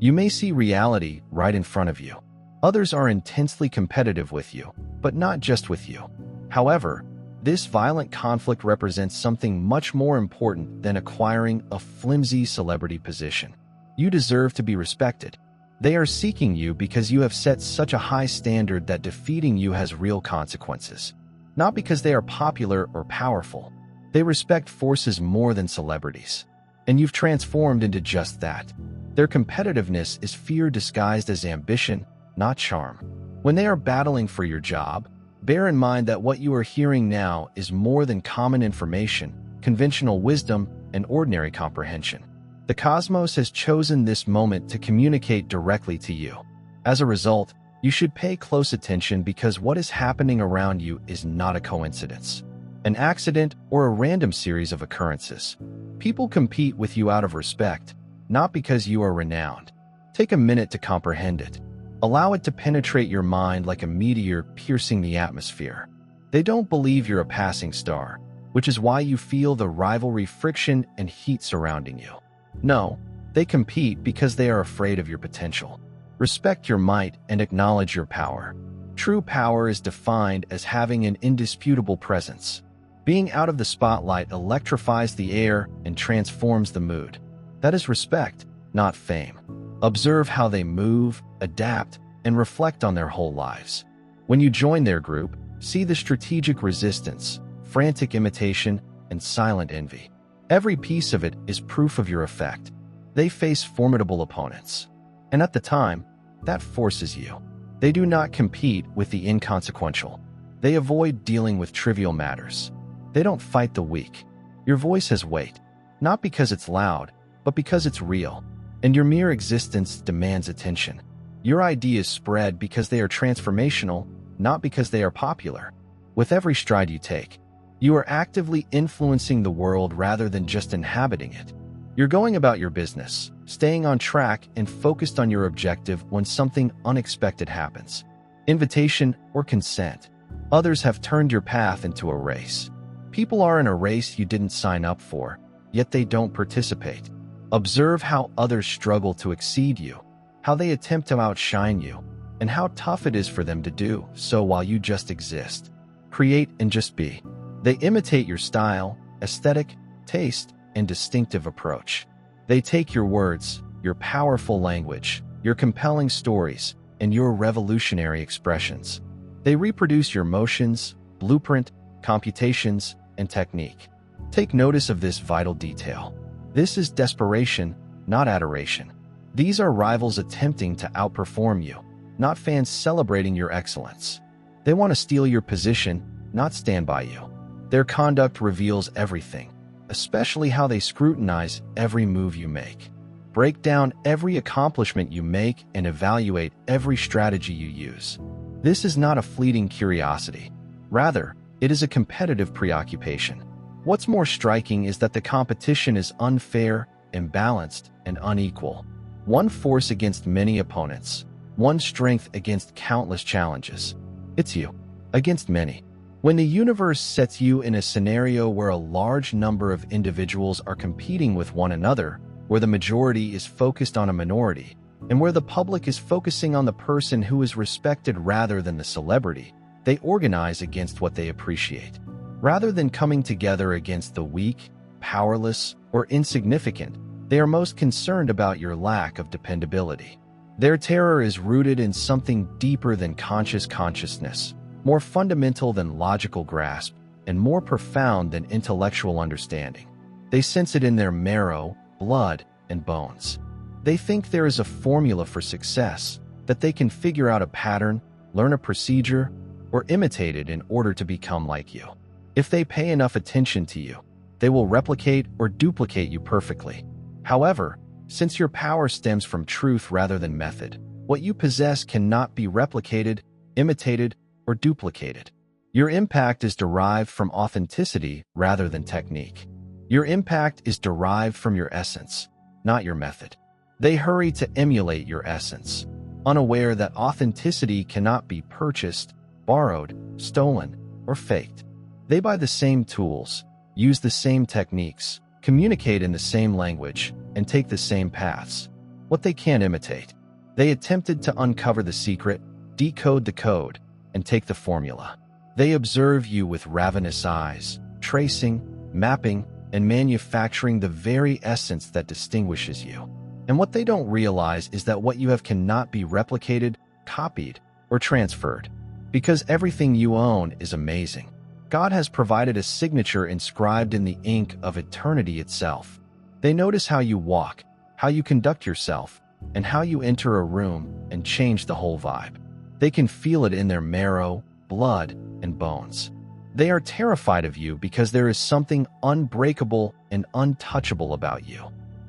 You may see reality right in front of you. Others are intensely competitive with you, but not just with you. However, this violent conflict represents something much more important than acquiring a flimsy celebrity position. You deserve to be respected. They are seeking you because you have set such a high standard that defeating you has real consequences. Not because they are popular or powerful. They respect forces more than celebrities. And you've transformed into just that. Their competitiveness is fear disguised as ambition, not charm. When they are battling for your job, bear in mind that what you are hearing now is more than common information, conventional wisdom, and ordinary comprehension. The cosmos has chosen this moment to communicate directly to you. As a result, you should pay close attention because what is happening around you is not a coincidence, an accident, or a random series of occurrences. People compete with you out of respect, not because you are renowned. Take a minute to comprehend it. Allow it to penetrate your mind like a meteor piercing the atmosphere. They don't believe you're a passing star, which is why you feel the rivalry, friction, and heat surrounding you. No, they compete because they are afraid of your potential. Respect your might and acknowledge your power. True power is defined as having an indisputable presence. Being out of the spotlight electrifies the air and transforms the mood. That is respect, not fame. Observe how they move, adapt, and reflect on their whole lives. When you join their group, see the strategic resistance, frantic imitation, and silent envy. Every piece of it is proof of your effect. They face formidable opponents. And at the time, that forces you. They do not compete with the inconsequential. They avoid dealing with trivial matters. They don't fight the weak. Your voice has weight, not because it's loud, but because it's real. And your mere existence demands attention. Your ideas spread because they are transformational, not because they are popular. With every stride you take, you are actively influencing the world rather than just inhabiting it. You're going about your business, staying on track and focused on your objective when something unexpected happens. Invitation or consent. Others have turned your path into a race. People are in a race you didn't sign up for, yet they don't participate. Observe how others struggle to exceed you, how they attempt to outshine you, and how tough it is for them to do so while you just exist. Create and just be. They imitate your style, aesthetic, taste, and distinctive approach. They take your words, your powerful language, your compelling stories, and your revolutionary expressions. They reproduce your motions, blueprint, computations, and technique. Take notice of this vital detail. This is desperation, not adoration. These are rivals attempting to outperform you, not fans celebrating your excellence. They want to steal your position, not stand by you. Their conduct reveals everything, especially how they scrutinize every move you make. Break down every accomplishment you make and evaluate every strategy you use. This is not a fleeting curiosity. Rather, it is a competitive preoccupation. What's more striking is that the competition is unfair, imbalanced, and unequal. One force against many opponents, one strength against countless challenges. It's you against many. When the universe sets you in a scenario where a large number of individuals are competing with one another, where the majority is focused on a minority, and where the public is focusing on the person who is respected rather than the celebrity, they organize against what they appreciate. Rather than coming together against the weak, powerless, or insignificant, they are most concerned about your lack of dependability. Their terror is rooted in something deeper than consciousness, more fundamental than logical grasp, and more profound than intellectual understanding. They sense it in their marrow, blood, and bones. They think there is a formula for success, that they can figure out a pattern, learn a procedure, or imitate it in order to become like you. If they pay enough attention to you, they will replicate or duplicate you perfectly. However, since your power stems from truth rather than method, what you possess cannot be replicated, imitated, or duplicated. Your impact is derived from authenticity rather than technique. Your impact is derived from your essence, not your method. They hurry to emulate your essence, unaware that authenticity cannot be purchased, borrowed, stolen, or faked. They buy the same tools, use the same techniques, communicate in the same language, and take the same paths. what they can't imitate. They attempted to uncover the secret, decode the code, and take the formula. They observe you with ravenous eyes, tracing, mapping, and manufacturing the very essence that distinguishes you. And what they don't realize is that what you have cannot be replicated, copied, or transferred. Because everything you own is amazing. God has provided a signature inscribed in the ink of eternity itself. They notice how you walk, how you conduct yourself, and how you enter a room and change the whole vibe. They can feel it in their marrow, blood, and bones. They are terrified of you because there is something unbreakable and untouchable about you.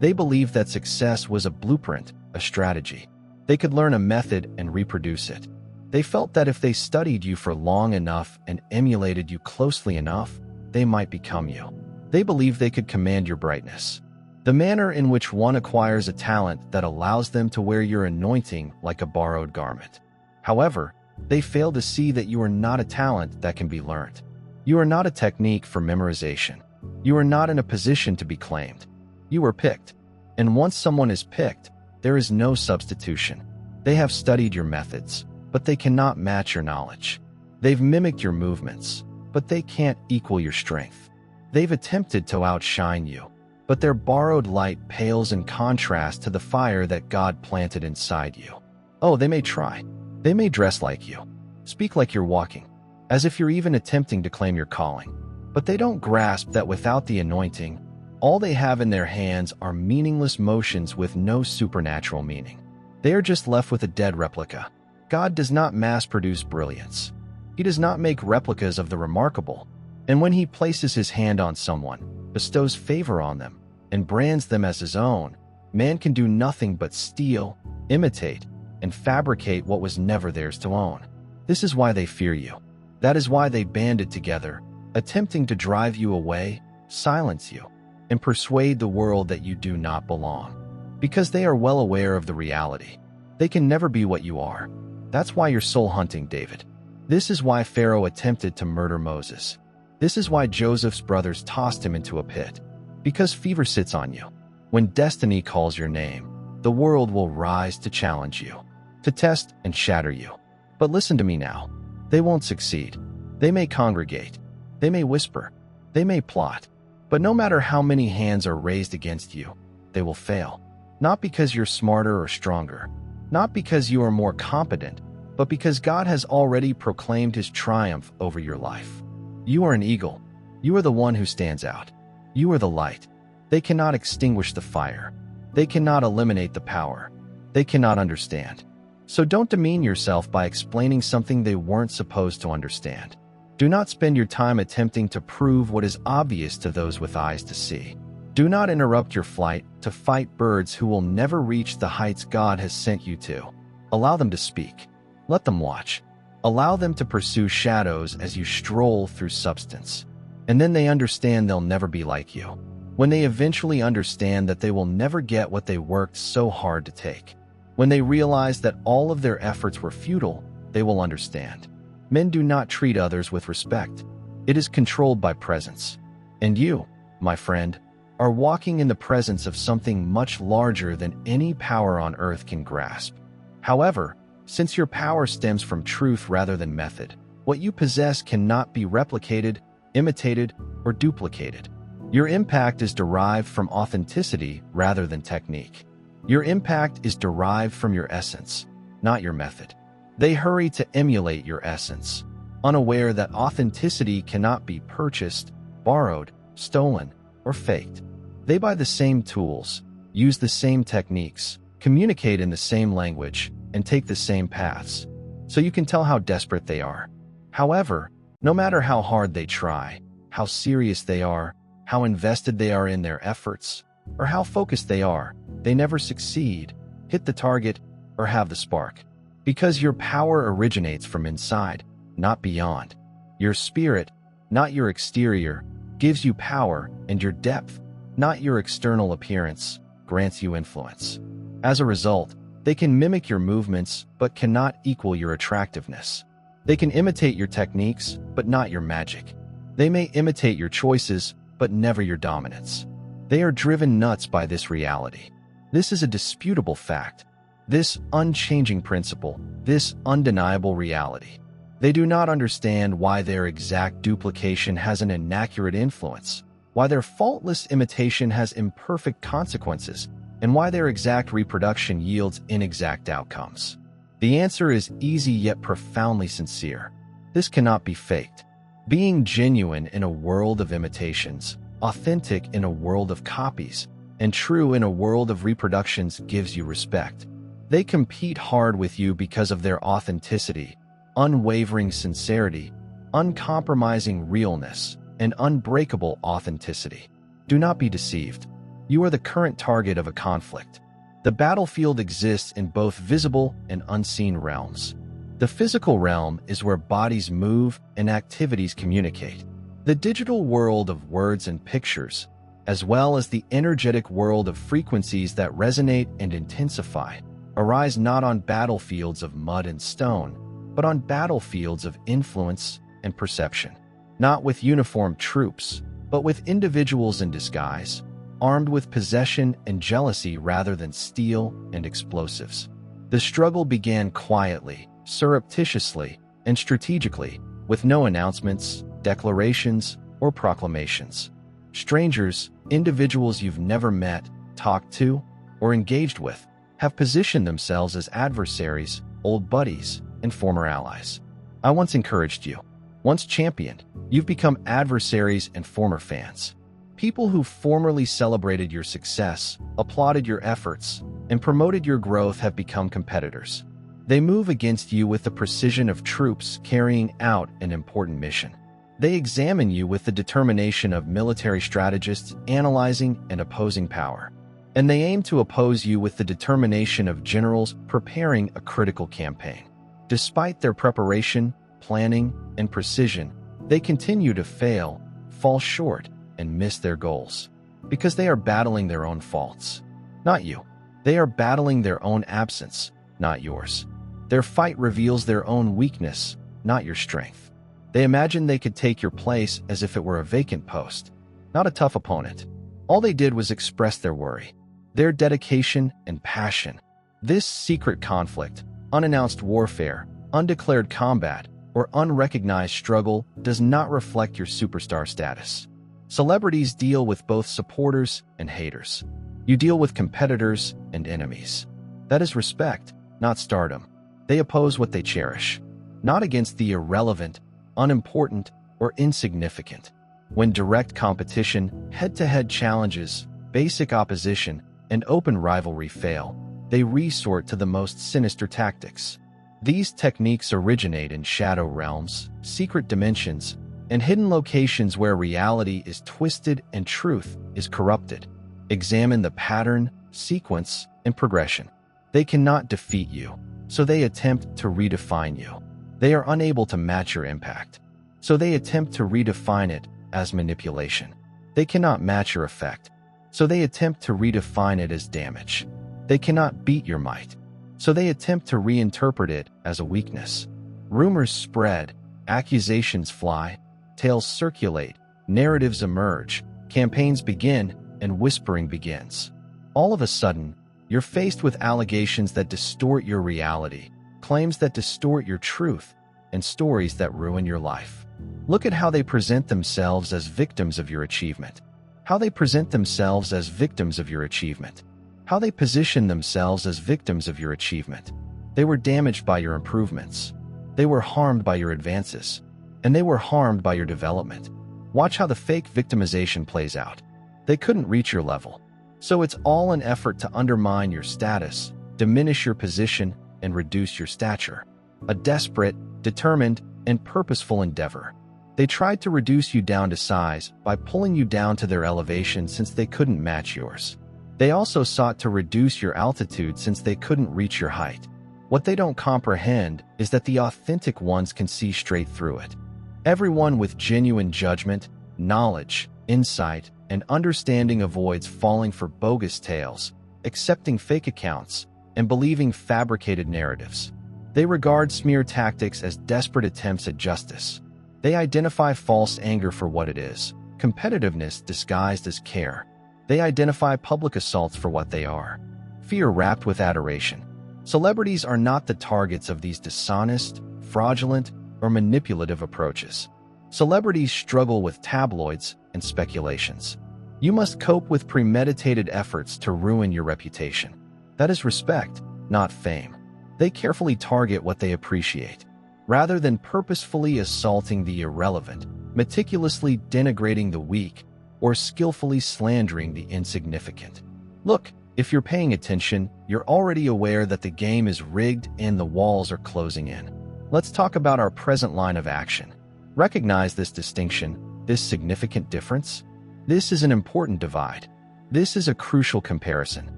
They believe that success was a blueprint, a strategy. They could learn a method and reproduce it. They felt that if they studied you for long enough and emulated you closely enough, they might become you. They believe they could command your brightness. The manner in which one acquires a talent that allows them to wear your anointing like a borrowed garment. However, they fail to see that you are not a talent that can be learned. You are not a technique for memorization. You are not in a position to be claimed. You are picked. And once someone is picked, there is no substitution. They have studied your methods, but they cannot match your knowledge. They've mimicked your movements, but they can't equal your strength. They've attempted to outshine you, but their borrowed light pales in contrast to the fire that God planted inside you. Oh, they may try. They may dress like you, speak like you're walking, as if you're even attempting to claim your calling. But they don't grasp that without the anointing, all they have in their hands are meaningless motions with no supernatural meaning. They are just left with a dead replica. God does not mass-produce brilliance. He does not make replicas of the remarkable. And when he places his hand on someone, bestows favor on them, and brands them as his own, man can do nothing but steal, imitate, and fabricate what was never theirs to own. This is why they fear you. That is why they banded together, attempting to drive you away, silence you, and persuade the world that you do not belong. Because they are well aware of the reality. They can never be what you are. That's why you're soul hunting, David. This is why Pharaoh attempted to murder Moses. This is why Joseph's brothers tossed him into a pit. Because fever sits on you. When destiny calls your name, the world will rise to challenge you, to test and shatter you. But listen to me now. They won't succeed. They may congregate. They may whisper. They may plot. But no matter how many hands are raised against you, they will fail. Not because you're smarter or stronger. Not because you are more competent, but because God has already proclaimed his triumph over your life. You are an eagle. You are the one who stands out. You are the light. They cannot extinguish the fire. They cannot eliminate the power. They cannot understand. So don't demean yourself by explaining something they weren't supposed to understand. Do not spend your time attempting to prove what is obvious to those with eyes to see. Do not interrupt your flight to fight birds who will never reach the heights God has sent you to. Allow them to speak. Let them watch. Allow them to pursue shadows as you stroll through substance. And then they understand they'll never be like you. When they eventually understand that they will never get what they worked so hard to take. When they realize that all of their efforts were futile, they will understand. Men do not treat others with respect. It is controlled by presence. And you, my friend, are walking in the presence of something much larger than any power on earth can grasp. However, since your power stems from truth rather than method, what you possess cannot be replicated, imitated, or duplicated. Your impact is derived from authenticity rather than technique. Your impact is derived from your essence, not your method. They hurry to emulate your essence, unaware that authenticity cannot be purchased, borrowed, stolen, or faked. They buy the same tools, use the same techniques, communicate in the same language, and take the same paths. So you can tell how desperate they are. However, no matter how hard they try, how serious they are, how invested they are in their efforts, or how focused they are, they never succeed, hit the target, or have the spark. Because your power originates from inside, not beyond. Your spirit, not your exterior, gives you power, and your depth, not your external appearance, grants you influence. As a result, they can mimic your movements but cannot equal your attractiveness. They can imitate your techniques but not your magic. They may imitate your choices but never your dominance. They are driven nuts by this reality. This is a disputable fact. This unchanging principle, this undeniable reality. They do not understand why their exact duplication has an inaccurate influence, why their faultless imitation has imperfect consequences, and why their exact reproduction yields inexact outcomes. The answer is easy yet profoundly sincere. This cannot be faked. Being genuine in a world of imitations, authentic in a world of copies, and true in a world of reproductions gives you respect. They compete hard with you because of their authenticity, unwavering sincerity, uncompromising realness, and unbreakable authenticity. Do not be deceived. You are the current target of a conflict. The battlefield exists in both visible and unseen realms. The physical realm is where bodies move and activities communicate. The digital world of words and pictures, as well as the energetic world of frequencies that resonate and intensify, arise not on battlefields of mud and stone, but on battlefields of influence and perception. Not with uniformed troops, but with individuals in disguise, armed with possession and jealousy rather than steel and explosives. The struggle began quietly, surreptitiously, and strategically, with no announcements, declarations, or proclamations. Strangers, individuals you've never met, talked to, or engaged with, have positioned themselves as adversaries, old buddies, and former allies. I once encouraged you, once championed. You've become adversaries and former fans. People who formerly celebrated your success, applauded your efforts, and promoted your growth have become competitors. They move against you with the precision of troops carrying out an important mission. They examine you with the determination of military strategists analyzing and opposing power. And they aim to oppose you with the determination of generals preparing a critical campaign. Despite their preparation, planning, and precision, they continue to fail, fall short, and miss their goals. Because they are battling their own faults. Not you. They are battling their own absence, not yours. Their fight reveals their own weakness, not your strength. They imagine they could take your place as if it were a vacant post, not a tough opponent. All they did was express their worry, their dedication and passion. This secret conflict, unannounced warfare, undeclared combat, or unrecognized struggle does not reflect your superstar status. Celebrities deal with both supporters and haters. You deal with competitors and enemies. That is respect, not stardom. They oppose what they cherish, not against the irrelevant, unimportant, or insignificant. When direct competition, head-to-head challenges, basic opposition, and open rivalry fail, they resort to the most sinister tactics. These techniques originate in shadow realms, secret dimensions, and hidden locations where reality is twisted and truth is corrupted. Examine the pattern, sequence, and progression. They cannot defeat you, so they attempt to redefine you. They are unable to match your impact, so they attempt to redefine it as manipulation. They cannot match your effect, so they attempt to redefine it as damage. They cannot beat your might, so they attempt to reinterpret it as a weakness. Rumors spread, accusations fly, tales circulate, narratives emerge, campaigns begin, and whispering begins. All of a sudden, you're faced with allegations that distort your reality, claims that distort your truth, and stories that ruin your life. Look at how they present themselves as victims of your achievement. How they present themselves as victims of your achievement. How they position themselves as victims of your achievement. They were damaged by your improvements. They were harmed by your advances. And they were harmed by your development. Watch how the fake victimization plays out. They couldn't reach your level. So it's all an effort to undermine your status, diminish your position, and reduce your stature. A desperate, determined, and purposeful endeavor. They tried to reduce you down to size by pulling you down to their elevation since they couldn't match yours. They also sought to reduce your altitude since they couldn't reach your height. What they don't comprehend is that the authentic ones can see straight through it. Everyone with genuine judgment, knowledge, insight, and understanding avoids falling for bogus tales, accepting fake accounts, and believing fabricated narratives. They regard smear tactics as desperate attempts at justice. They identify false anger for what it is, competitiveness disguised as care. They identify public assaults for what they are, fear wrapped with adoration. Celebrities are not the targets of these dishonest, fraudulent, or manipulative approaches. Celebrities struggle with tabloids and speculations. You must cope with premeditated efforts to ruin your reputation. That is respect, not fame. They carefully target what they appreciate, rather than purposefully assaulting the irrelevant, meticulously denigrating the weak, or skillfully slandering the insignificant. Look, if you're paying attention, you're already aware that the game is rigged and the walls are closing in. Let's talk about our present line of action. Recognize this distinction, this significant difference. This is an important divide. This is a crucial comparison.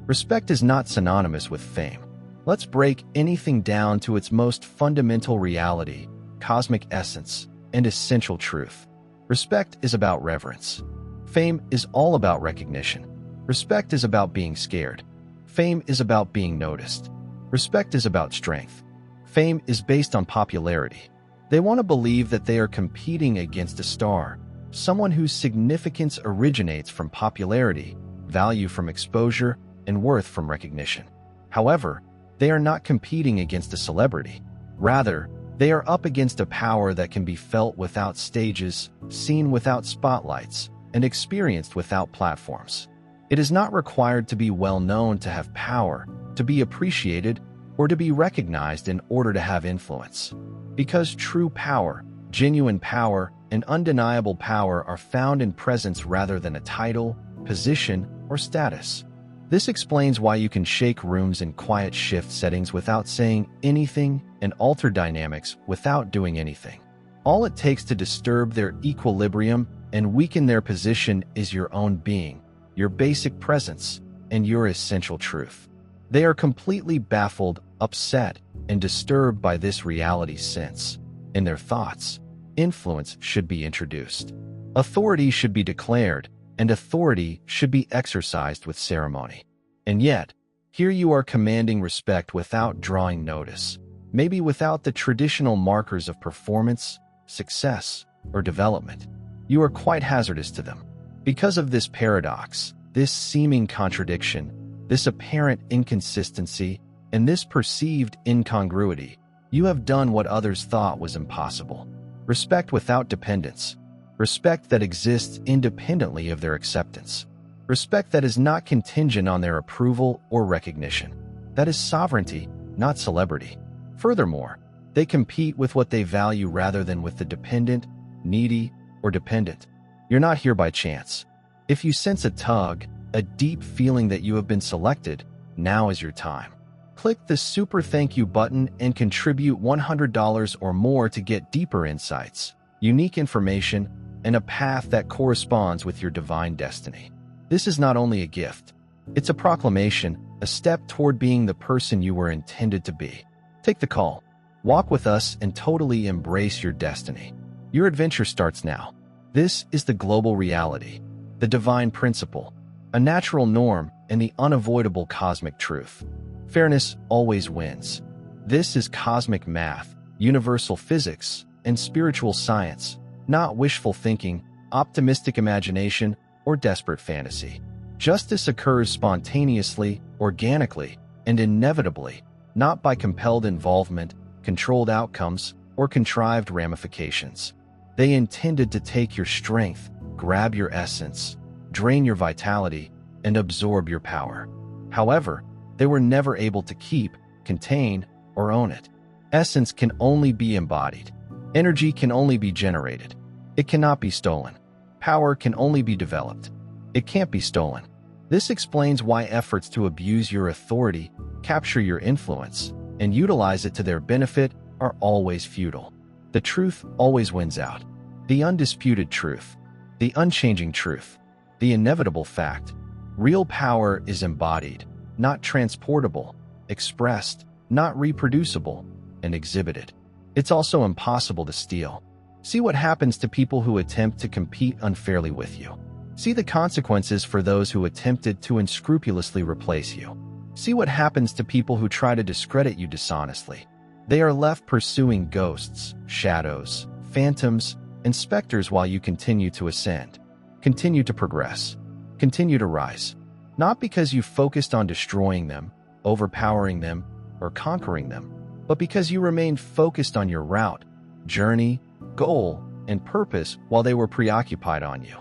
Respect is not synonymous with fame. Let's break anything down to its most fundamental reality, cosmic essence, and essential truth. Respect is about reverence. Fame is all about recognition. Respect is about being scared. Fame is about being noticed. Respect is about strength. Fame is based on popularity. They want to believe that they are competing against a star, someone whose significance originates from popularity, value from exposure, and worth from recognition. However, they are not competing against a celebrity. Rather, they are up against a power that can be felt without stages, seen without spotlights, and experienced without platforms. It is not required to be well known to have power, to be appreciated, or to be recognized in order to have influence. Because true power, genuine power, and undeniable power are found in presence rather than a title, position, or status. This explains why you can shake rooms in quiet shift settings without saying anything and alter dynamics without doing anything. All it takes to disturb their equilibrium and weaken their position is your own being, your basic presence, and your essential truth. They are completely baffled, upset, and disturbed by this reality since, in their thoughts, influence should be introduced. Authority should be declared, and authority should be exercised with ceremony. And yet, here you are commanding respect without drawing notice, maybe without the traditional markers of performance, success, or development. You are quite hazardous to them. Because of this paradox, this seeming contradiction, this apparent inconsistency, and this perceived incongruity, you have done what others thought was impossible. Respect without dependence. Respect that exists independently of their acceptance. Respect that is not contingent on their approval or recognition. That is sovereignty, not celebrity. Furthermore, they compete with what they value rather than with the dependent, needy, or dependent. You're not here by chance. If you sense a tug, a deep feeling that you have been selected, now is your time. Click the Super Thank You button and contribute $100 or more to get deeper insights, unique information, and a path that corresponds with your divine destiny. This is not only a gift, it's a proclamation, a step toward being the person you were intended to be. Take the call. Walk with us and totally embrace your destiny. Your adventure starts now. This is the global reality, the divine principle, a natural norm, and the unavoidable cosmic truth. Fairness always wins. This is cosmic math, universal physics, and spiritual science, not wishful thinking, optimistic imagination, or desperate fantasy. Justice occurs spontaneously, organically, and inevitably, not by compelled involvement, controlled outcomes, or contrived ramifications. They intended to take your strength, grab your essence, drain your vitality, and absorb your power. However, they were never able to keep, contain, or own it. Essence can only be embodied. Energy can only be generated. It cannot be stolen. Power can only be developed. It can't be stolen. This explains why efforts to abuse your authority, capture your influence, and utilize it to their benefit are always futile. The truth always wins out. The undisputed truth. The unchanging truth. The inevitable fact. Real power is embodied, not transportable, expressed, not reproducible, and exhibited. It's also impossible to steal. See what happens to people who attempt to compete unfairly with you. See the consequences for those who attempted to unscrupulously replace you. See what happens to people who try to discredit you dishonestly. They are left pursuing ghosts, shadows, phantoms, and specters while you continue to ascend. Continue to progress. Continue to rise. Not because you focused on destroying them, overpowering them, or conquering them, but because you remained focused on your route, journey, goal, and purpose while they were preoccupied on you.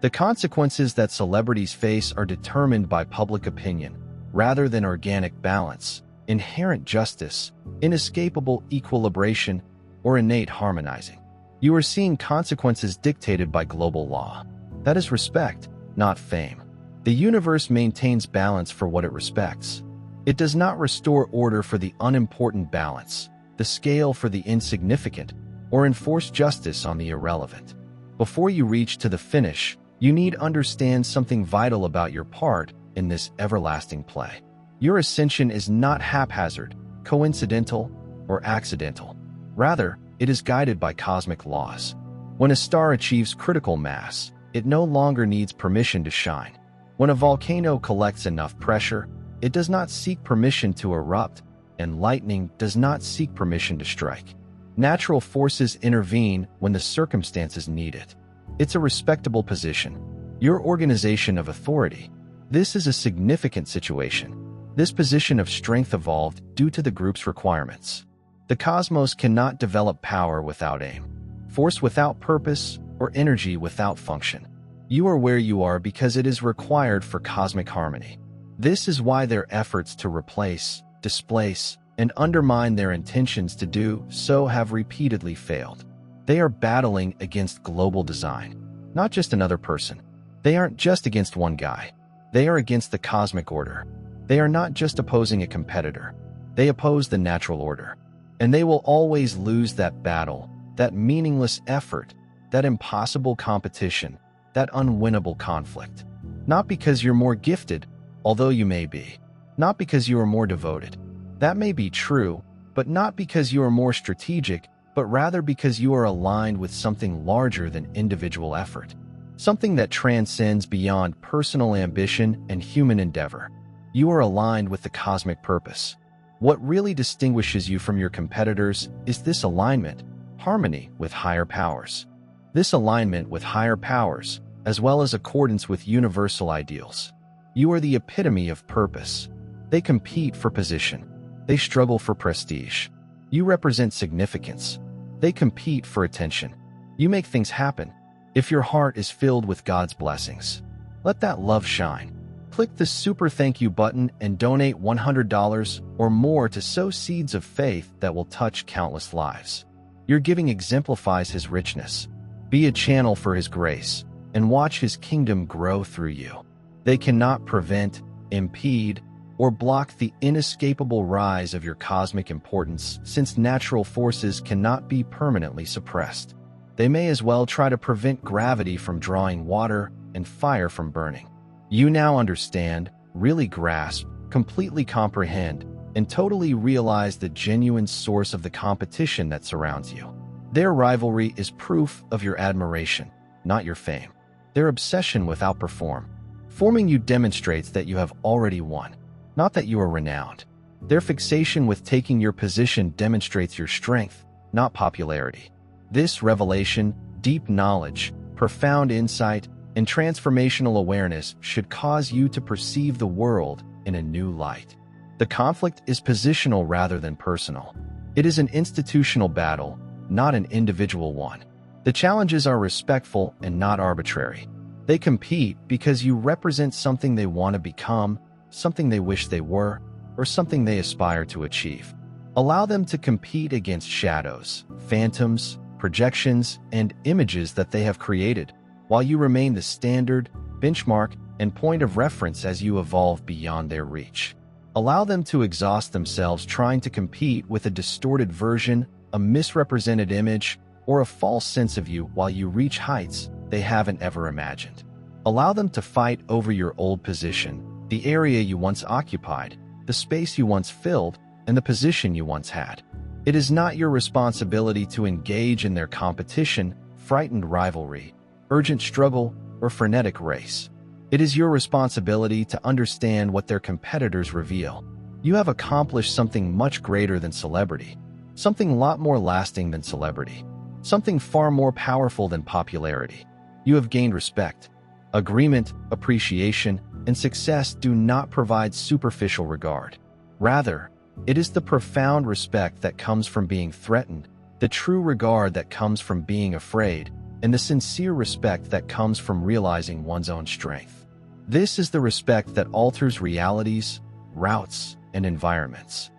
The consequences that celebrities face are determined by public opinion, rather than organic balance, inherent justice, inescapable equilibration, or innate harmonizing. You are seeing consequences dictated by global law. That is respect, not fame. The universe maintains balance for what it respects. It does not restore order for the unimportant balance, the scale for the insignificant, or enforce justice on the irrelevant. Before you reach to the finish, you need to understand something vital about your part in this everlasting play. Your ascension is not haphazard, coincidental, or accidental. Rather, it is guided by cosmic laws. When a star achieves critical mass, it no longer needs permission to shine. When a volcano collects enough pressure, it does not seek permission to erupt, and lightning does not seek permission to strike. Natural forces intervene when the circumstances need it. It's a respectable position. Your organization of authority. This is a significant situation. This position of strength evolved due to the group's requirements. The cosmos cannot develop power without aim, force without purpose, or energy without function. You are where you are because it is required for cosmic harmony. This is why their efforts to replace, displace, and undermine their intentions to do so have repeatedly failed. They are battling against global design, not just another person. They aren't just against one guy. They are against the cosmic order. They are not just opposing a competitor. They oppose the natural order. And they will always lose that battle, that meaningless effort, that impossible competition, that unwinnable conflict. Not because you're more gifted, although you may be. Not because you are more devoted. That may be true, but not because you are more strategic, but rather because you are aligned with something larger than individual effort. Something that transcends beyond personal ambition and human endeavor. You are aligned with the cosmic purpose. What really distinguishes you from your competitors is this alignment, harmony with higher powers. This alignment with higher powers, as well as accordance with universal ideals. You are the epitome of purpose. They compete for position. They struggle for prestige. You represent significance. They compete for attention. You make things happen. If your heart is filled with God's blessings, let that love shine. Click the super thank you button and donate $100 or more to sow seeds of faith that will touch countless lives. Your giving exemplifies His richness. Be a channel for His grace and watch His kingdom grow through you. They cannot prevent, impede, or block the inescapable rise of your cosmic importance, since natural forces cannot be permanently suppressed. They may as well try to prevent gravity from drawing water and fire from burning. You now understand, really grasp, completely comprehend, and totally realize the genuine source of the competition that surrounds you. Their rivalry is proof of your admiration, not your fame. Their obsession with outperforming you demonstrates that you have already won, not that you are renowned. Their fixation with taking your position demonstrates your strength, not popularity. This revelation, deep knowledge, profound insight, and transformational awareness should cause you to perceive the world in a new light. The conflict is positional rather than personal. It is an institutional battle, not an individual one. The challenges are respectful and not arbitrary. They compete because you represent something they want to become, something they wish they were, or something they aspire to achieve. Allow them to compete against shadows, phantoms, projections, and images that they have created, while you remain the standard, benchmark, and point of reference as you evolve beyond their reach. Allow them to exhaust themselves trying to compete with a distorted version, a misrepresented image, or a false sense of you while you reach heights they haven't ever imagined. Allow them to fight over your old position, the area you once occupied, the space you once filled, and the position you once had. It is not your responsibility to engage in their competition, frightened rivalry, urgent struggle, or frenetic race. It is your responsibility to understand what their competitors reveal. You have accomplished something much greater than celebrity, something a lot more lasting than celebrity, something far more powerful than popularity. You have gained respect, agreement, appreciation, and success do not provide superficial regard. Rather, it is the profound respect that comes from being threatened, the true regard that comes from being afraid, and the sincere respect that comes from realizing one's own strength. This is the respect that alters realities, routes, and environments.